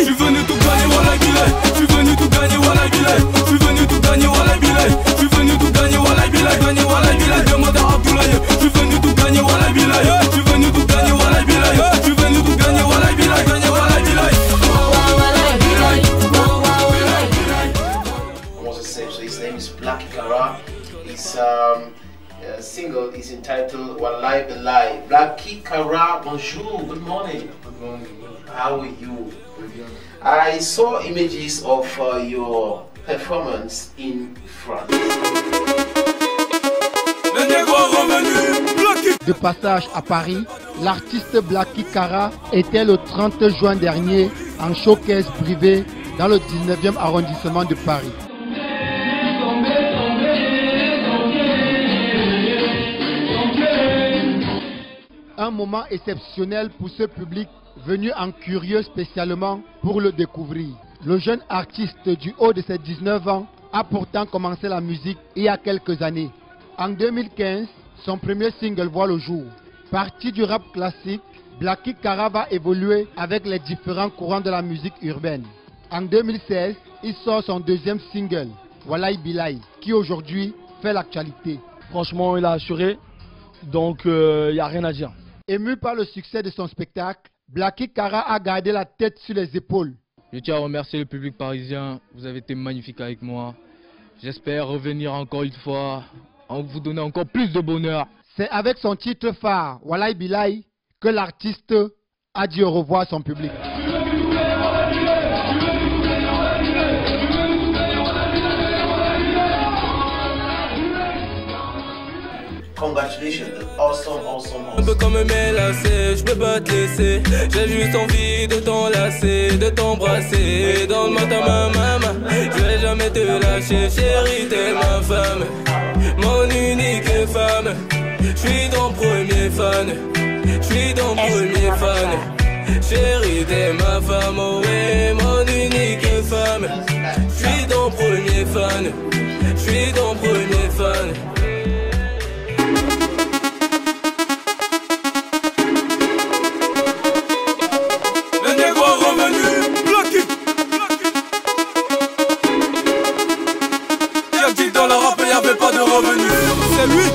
Je suis venu tout gagner, voilà Bilay. Je suis venu tout gagner, voilà Bilay. Je suis venu tout gagner, voilà Bilay. Je suis venu tout gagner, voilà Bilay. Gagner, voilà Bilay. Demande à Abdoulaye. Je suis venu tout gagner, voilà Bilay. Je suis venu tout gagner, voilà Bilay. Je suis venu tout gagner, voilà Bilay. Gagner, voilà Bilay. His name is Black Kara. His single is entitled Walai Belai. Black Kara, bonjour, good morning. Good morning. How are you? I saw images of your performance in France. De passage à Paris, l'artiste Blacky Kara était le 30 juin dernier en showcase privé dans le 19e arrondissement de Paris. Un moment exceptionnel pour ce public venu en curieux spécialement pour le découvrir. Le jeune artiste du haut de ses 19 ans a pourtant commencé la musique il y a quelques années. En 2015, son premier single voit le jour. Parti du rap classique, Blacky Kara va évoluer avec les différents courants de la musique urbaine. En 2016, il sort son deuxième single, Walai Bilai, qui aujourd'hui fait l'actualité. Franchement, il a assuré, donc il n'y a rien à dire. Ému par le succès de son spectacle, Blacky Kara a gardé la tête sur les épaules. Je tiens à remercier le public parisien, vous avez été magnifique avec moi. J'espère revenir encore une fois, vous donner encore plus de bonheur. C'est avec son titre phare, Walai Bilai, que l'artiste a dit au revoir à son public. Congratulations, awesome. Un peu comme mes lacets, je peux pas te laisser. J'ai juste envie de t'enlacer, de t'embrasser. Dans le matin, ma maman, je vais jamais te lâcher. Chérie, t'es ma femme, mon unique femme. Je suis ton premier fan, je suis ton premier fan. Chérie, t'es ma femme, oh ouais, mon unique femme. Je suis ton premier fan, je suis ton premier fan. C'est lui.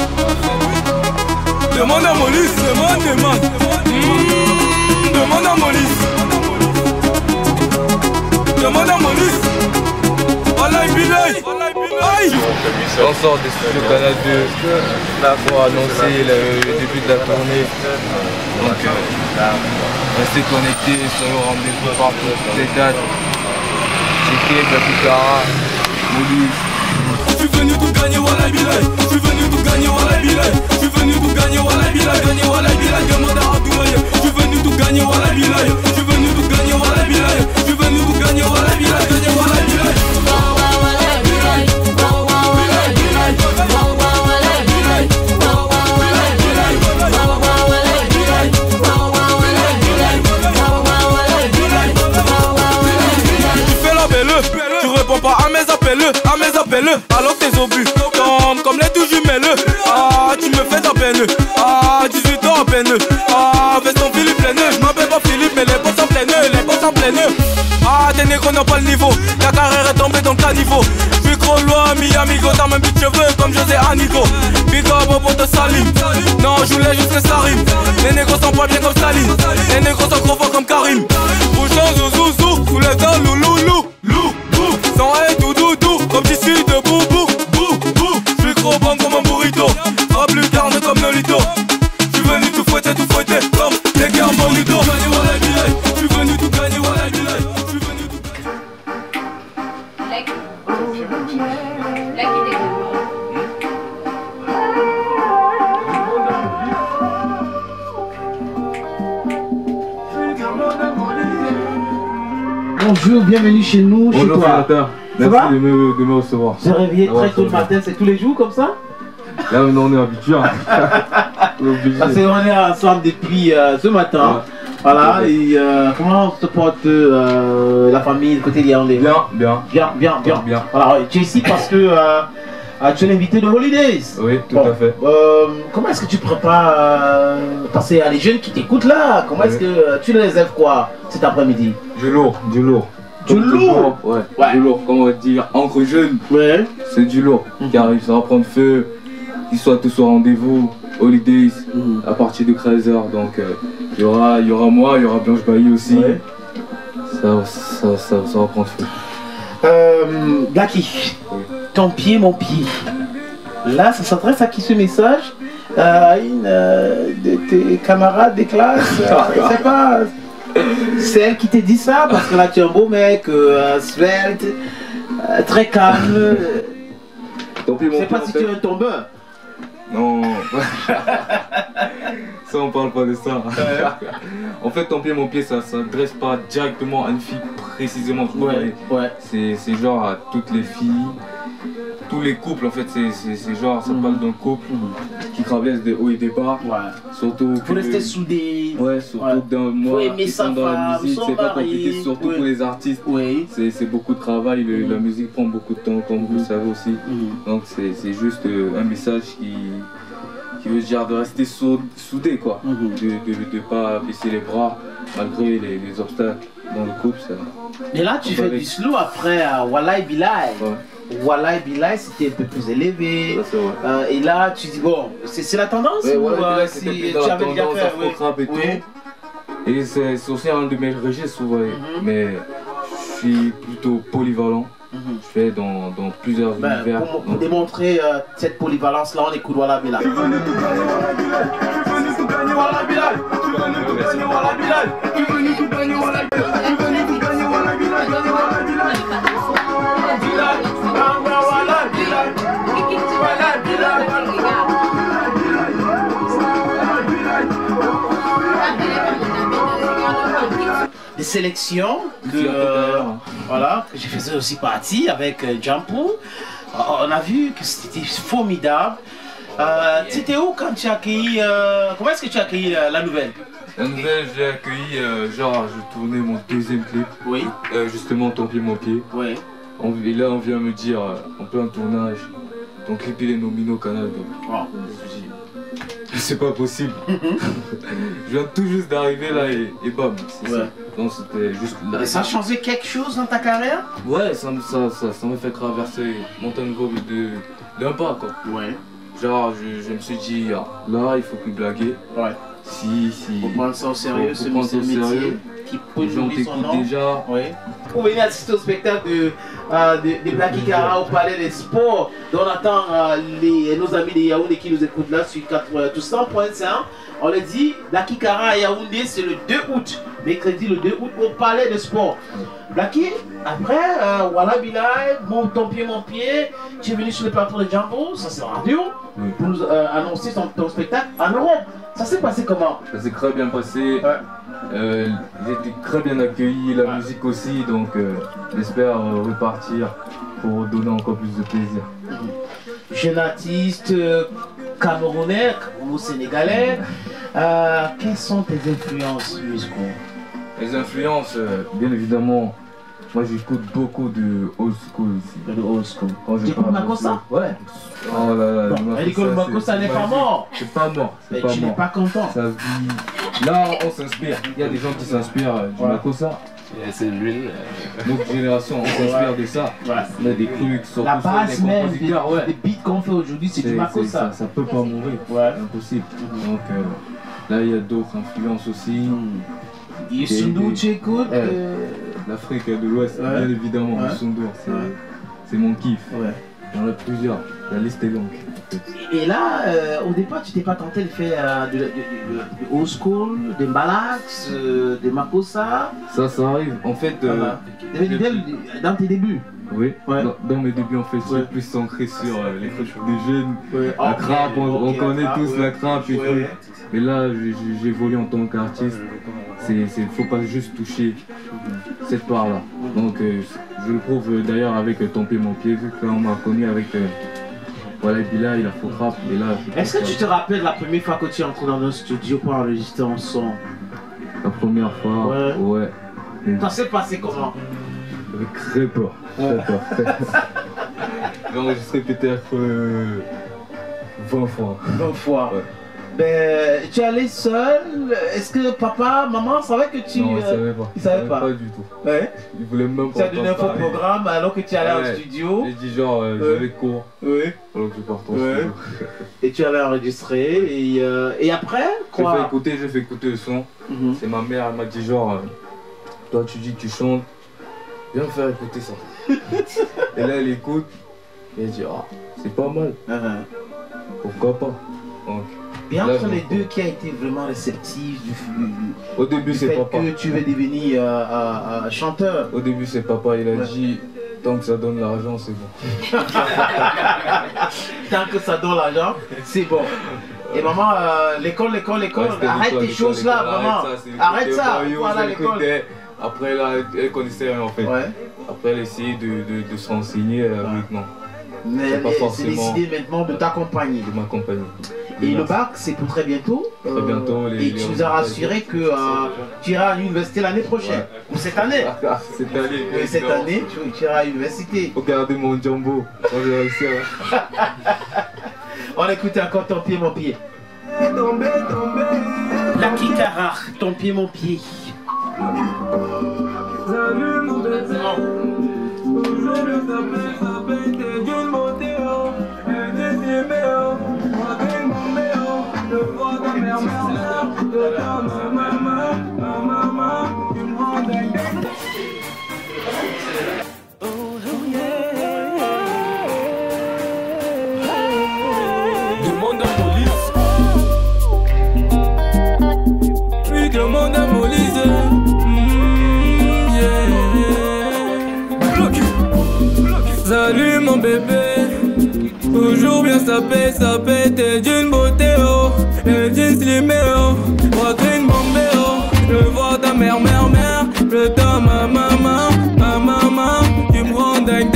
Demande à Molis, demande. Demande à Molis. Demande à Molis. Walai Bilai. On sort des studios Canal 2 pour annoncer le début de la tournée. Donc restez connectés sur le rendez-vous partout, les dates. Checkez Blacky Kara, Molis. Je suis venu tout gagner, Walai Bilai. Je suis venu tout gagner, Walai Bilai. Je suis venu tout gagner, Walai Bilai. Gagner, Walai Bilai. Demande à Abdoulaye. Je suis venu tout gagner, Walai Bilai. Je suis venu tout gagner, Walai Bilai. Je suis venu tout gagner, Walai Bilai. Gagner, Walai Bilai. Tu fais la belle, tu réponds pas à mes appels, alors que t'es obus, comme les douze jumelles. Ah, tu me fais de la peine, 18 ans à peine. Fais ton Philippe pleine, je m'appelle pas Philippe, mais les postes en pleine, tes négros n'ont pas le niveau, ta carrière est tombée dans le caniveau. Je suis trop loin, mi-amigo, t'as même plus de cheveux comme José Anigo. Big up au pote de Salim, non, je voulais juste que ça rime. Les négros sont pas bien comme Staline, les négros sont trop forts comme Karim. Bouchon, zouzou, sous les dents, loulou. Sans haine, doudou, comme tissu de boubou. Je suis trop bon comme un burrito, pas plus carne comme Nolito. Je suis venu tout fouetter, comme les gars Monito. Je suis venu tout gagner, Walai Bilai. Je suis venu tout Bonjour, bienvenue chez nous, chez toi. Merci de me recevoir. Se réveiller très tôt le matin, c'est tous les jours comme ça? Là maintenant on est habitué. Parce qu'on est ensemble depuis ce matin. Voilà, et comment se porte la famille, le côté Yaoundé? Bien. Voilà, tu es ici parce que tu es l'invité de Holidays. Oui, tout à fait. Comment est-ce que tu prépares parce qu'il y a les jeunes qui t'écoutent là. Comment est-ce que tu les réserves quoi cet après-midi? Du lourd, du lourd. Du lourd? Ouais, du lourd, comment on va dire, entre jeunes. Ouais. C'est du lourd, car il va prendre feu, qu'ils soient tous au rendez-vous, Holidays, à partir de 13h. Donc il y aura moi, il y aura Blanche Bailly aussi. Ouais. Ça va prendre feu. Blacky, ton pied, mon pied. Là, ça s'adresse à qui ce message? À une de tes camarades de classe? Je sais pas. C'est elle qui t'a dit ça parce que là tu es un beau mec, svelte, très calme. Je sais pas si tu es un tombeur. Non, ça on parle pas de ça. En fait, ton pied, mon pied, ça s'adresse pas directement à une fille précisément. Ouais. C'est genre à toutes les filles, tous les couples en fait. C'est genre, ça parle d'un couple qui traverse des hauts et des bas. Ouais. Surtout. Faut rester soudé. Ouais, surtout dans moi, étant dans la musique, c'est pas compliqué, surtout pour les artistes. Oui. C'est beaucoup de travail, la musique prend beaucoup de temps, comme vous le savez aussi. Donc c'est juste un message qui veut dire de rester soudé quoi, de pas baisser les bras malgré les obstacles dans le couple. Ça. Et là tu fais du slow après Walai Bilai. Ouais. Walai Bilai c'était un peu plus élevé. Ça, et là tu dis bon, c'est la tendance ou si tu avais déjà fait rap et tout. Et c'est aussi un de mes registres, vous voyez. Mais je suis plutôt polyvalent. Je fais dans plusieurs univers. Pour démontrer cette polyvalence là, on écoute Walai Bilai. Des sélections voilà, que j'ai fait aussi partie avec Jampou. On a vu que c'était formidable. Tu étais où quand tu as accueilli comment est-ce que tu as accueilli la nouvelle? La nouvelle, j'ai accueilli, genre, je tournais mon deuxième clip. Oui. Justement, Ton pied, mon pied. Oui. Et là, on vient me dire, en plein tournage, ton clip il est nominé au Canal. Donc, c'est pas possible. Je viens tout juste d'arriver là et bam, c'est ça. Donc c'était juste là. Et ça a changé quelque chose dans ta carrière? Ouais, ça m'a fait traverser montagne d'un pas quoi. Ouais. Genre, je me suis dit, là, il faut plus blaguer. Ouais. Faut prendre ça au sérieux, ce métier qui peut jouer son nom. Déjà. Oui. Pour venir assister au spectacle de Blacky Kara au Palais des Sports, dont on attend nos amis de Yaoundé qui nous écoutent là sur 100.5. On le dit, Blacky Kara à Yaoundé, c'est le 2 août. Mercredi le 2 août au Palais des Sports. Blacky, après, Walai Bilai, Ton pied, mon pied, tu es venu sur le plateau de Jambo, ça c'est radio, pour nous annoncer ton spectacle en Europe. Ça s'est passé comment? Ça s'est très bien passé. J'ai été très bien accueilli, la musique aussi, donc j'espère repartir pour donner encore plus de plaisir. Jeune artiste camerounais ou sénégalais, quelles sont tes influences musicales? Les influences, bien évidemment, moi j'écoute beaucoup de old school ici. De old school. Tu écoutes Makossa? Ouais. Oh là là. Makossa n'est pas mort. C'est pas mort. Mais tu n'es pas content. Ça vit. Là on s'inspire. Il y a des gens qui s'inspirent du Makossa. C'est l'huile. Notre génération, on s'inspire de ça. On a des trucs sur la base même des beats qu'on fait aujourd'hui, c'est du Makossa. Ça peut pas mourir. Impossible. Donc là il y a d'autres influences aussi. Youssou, tu écoutes l'Afrique de l'Ouest, bien évidemment, Youssou, c'est mon kiff. Il y en a plusieurs, la liste est longue. Et là, au départ, tu t'es pas tenté de faire de old school, de Mbalax, de Makossa? Ça arrive, en fait. Dans tes débuts? Oui, dans mes débuts en fait, je suis plus centré sur les trucs des jeunes. La crappe, on connaît tous la crappe et tout. Mais là, j'évolue en tant qu'artiste. Faut pas juste toucher cette part-là. Donc, je le prouve d'ailleurs avec Ton pied, mon pied, vu que là on m'a connu avec Walai Bilai, la faux rap. Est-ce que tu te rappelles la première fois que tu es entré dans un studio pour enregistrer un son? La première fois, ouais. Ça s'est passé comment? Avec très peur. J'ai enregistré peut-être 20 fois. 20 fois. Ouais. Ben, tu es allé seul. Est-ce que papa, maman savaient que tu... Non, ils savaient pas. Ils savaient pas. Pas du tout. Ouais. Ils voulaient même pas. Tu as donné un faux programme alors que tu allais en Ouais. studio. J'ai dit genre, j'avais cours. Oui. Alors que je parte en Ouais. studio. Et tu avais enregistré. Et après, J'ai quoi? fait écouter le son. Mhm. C'est ma mère, elle m'a dit genre, toi tu dis que tu chantes, viens me faire écouter ça. Et là elle écoute, et elle dit, ah, c'est pas mal, pourquoi pas. Donc, Bien là, entre je les comprends. deux, qui a été vraiment réceptif Au début du c'est fait papa. que tu veux devenir chanteur? Au début c'est papa, il a Ouais. dit, tant que ça donne l'argent c'est bon. Tant que ça donne l'argent, c'est bon. Et maman, l'école, Ouais, c'était arrête l'école, tes choses là, l'école, vraiment. c'est Arrête l'école, ça, voyou, voilà elle l'école. écoutait. Après là, elle connaissait rien en fait. Ouais. Après elle essayait de se renseigner maintenant, Mais C'est pas c'est forcément- décidé maintenant de t'accompagner. de m'accompagner. Et le bac, c'est pour très bientôt. Très bientôt, Et les tu nous as résultats. rassuré que tu iras à l'université l'année prochaine. Ou cette année. Cette année, Et cette année, tu iras à l'université. regardez mon jumbo, quand j'ai réussi à... On écoute encore Ton pied, mon pied. La Kikara, Ton pied, mon pied. Demande à Moïse. Oui, demande à Moïse. Salut mon bébé. Toujours bien sapé, t'es d'une beauté, oh. Et d'une slimé, oh. Poitrine bombée, oh. Je vois ta mère, je t'aime, ma maman. Tu me rends dingue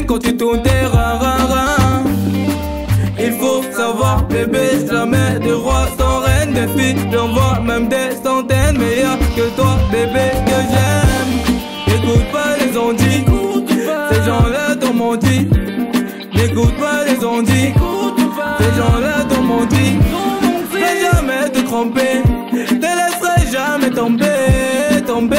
quand tu tournes tes reins. Il faut savoir, bébé, jamais de roi sans reine. Des filles, j'en vois même des centaines. Mais y'a que toi, bébé, que j'aime. N'écoute pas les ondits, ces gens-là t'ont menti. N'écoute pas les ondits, ces gens-là t'ont menti. Je vais jamais te tromper, te laisserai jamais tomber. Ton pied.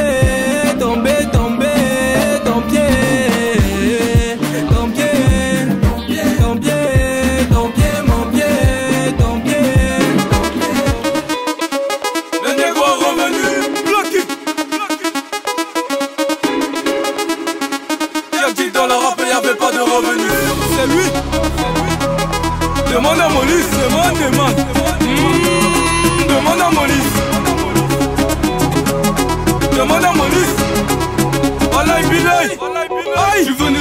Le négro est revenu, bloqué. Qui a dit dans la rap il y avait pas de revenus? C'est lui. Demande à Moïse, demande. Demande à Moïse. Demande à Moïse. Voilà, il aïe, je suis venu